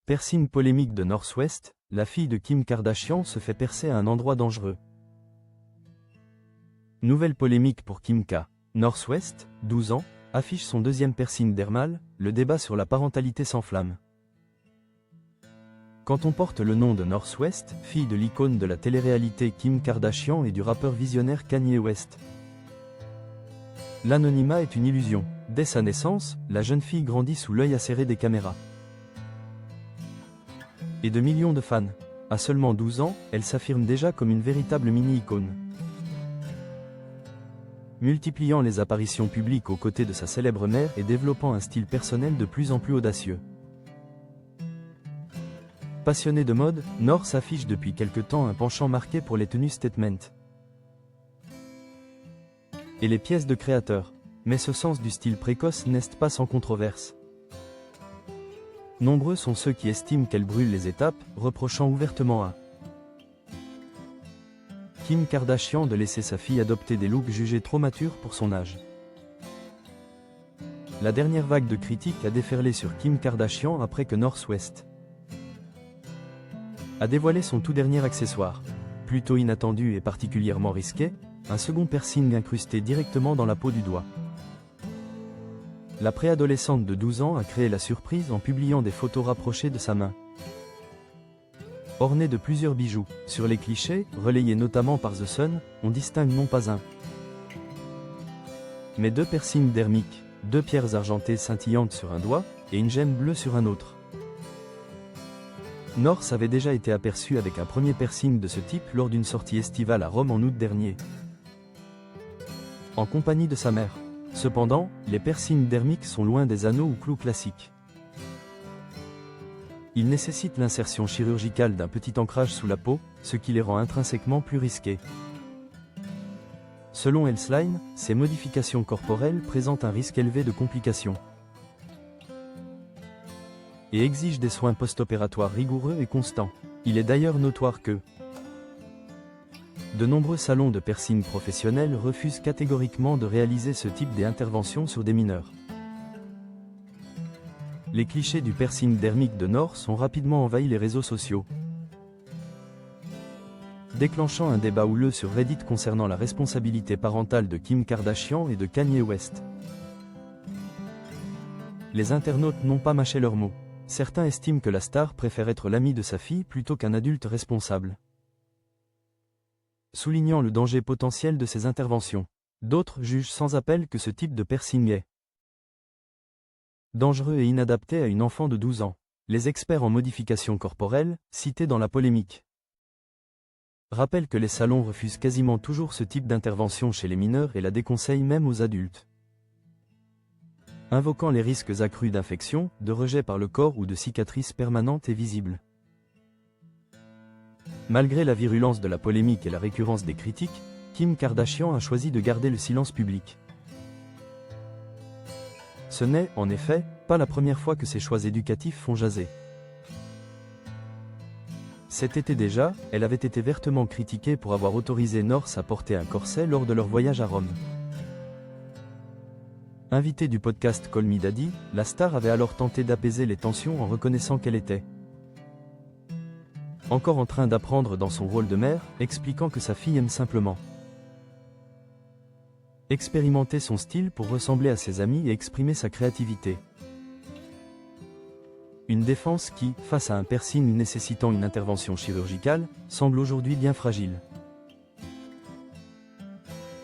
Piercing polémique de North West, la fille de Kim Kardashian se fait percer à un endroit dangereux. Nouvelle polémique pour Kim K. North West, 12 ans, affiche son deuxième piercing dermal, le débat sur la parentalité s'enflamme. Quand on porte le nom de North West, fille de l'icône de la télé-réalité Kim Kardashian et du rappeur visionnaire Kanye West, l'anonymat est une illusion. Dès sa naissance, la jeune fille grandit sous l'œil acéré des caméras et de millions de fans. À seulement 12 ans, elle s'affirme déjà comme une véritable mini-icône, multipliant les apparitions publiques aux côtés de sa célèbre mère et développant un style personnel de plus en plus audacieux. Passionnée de mode, North affiche depuis quelque temps un penchant marqué pour les tenues statement et les pièces de créateur. Mais ce sens du style précoce n'est pas sans controverse. Nombreux sont ceux qui estiment qu'elle brûle les étapes, reprochant ouvertement à Kim Kardashian de laisser sa fille adopter des looks jugés trop matures pour son âge. La dernière vague de critiques a déferlé sur Kim Kardashian après que North West a dévoilé son tout dernier accessoire. Plutôt inattendu et particulièrement risqué, un second piercing incrusté directement dans la peau du doigt. La préadolescente de 12 ans a créé la surprise en publiant des photos rapprochées de sa main, ornées de plusieurs bijoux. Sur les clichés, relayés notamment par The Sun, on distingue non pas un, mais deux piercings dermiques, deux pierres argentées scintillantes sur un doigt, et une gemme bleue sur un autre. North avait déjà été aperçu avec un premier piercing de ce type lors d'une sortie estivale à Rome en août dernier, en compagnie de sa mère. Cependant, les piercings dermiques sont loin des anneaux ou clous classiques. Ils nécessitent l'insertion chirurgicale d'un petit ancrage sous la peau, ce qui les rend intrinsèquement plus risqués. Selon Healthline, ces modifications corporelles présentent un risque élevé de complications et exigent des soins post-opératoires rigoureux et constants. Il est d'ailleurs notoire que de nombreux salons de piercing professionnels refusent catégoriquement de réaliser ce type d'intervention sur des mineurs. Les clichés du piercing dermique de North ont rapidement envahi les réseaux sociaux, déclenchant un débat houleux sur Reddit concernant la responsabilité parentale de Kim Kardashian et de Kanye West. Les internautes n'ont pas mâché leurs mots. Certains estiment que la star préfère être l'ami de sa fille plutôt qu'un adulte responsable, soulignant le danger potentiel de ces interventions. D'autres jugent sans appel que ce type de piercing est dangereux et inadapté à une enfant de 12 ans. Les experts en modification corporelle, cités dans la polémique, rappellent que les salons refusent quasiment toujours ce type d'intervention chez les mineurs et la déconseillent même aux adultes, invoquant les risques accrus d'infection, de rejet par le corps ou de cicatrices permanentes et visibles. Malgré la virulence de la polémique et la récurrence des critiques, Kim Kardashian a choisi de garder le silence public. Ce n'est, en effet, pas la première fois que ses choix éducatifs font jaser. Cet été déjà, elle avait été vertement critiquée pour avoir autorisé North à porter un corset lors de leur voyage à Rome. Invitée du podcast Call Me Daddy, la star avait alors tenté d'apaiser les tensions en reconnaissant qu'elle était encore en train d'apprendre dans son rôle de mère, expliquant que sa fille aime simplement expérimenter son style pour ressembler à ses amis et exprimer sa créativité. Une défense qui, face à un piercing nécessitant une intervention chirurgicale, semble aujourd'hui bien fragile.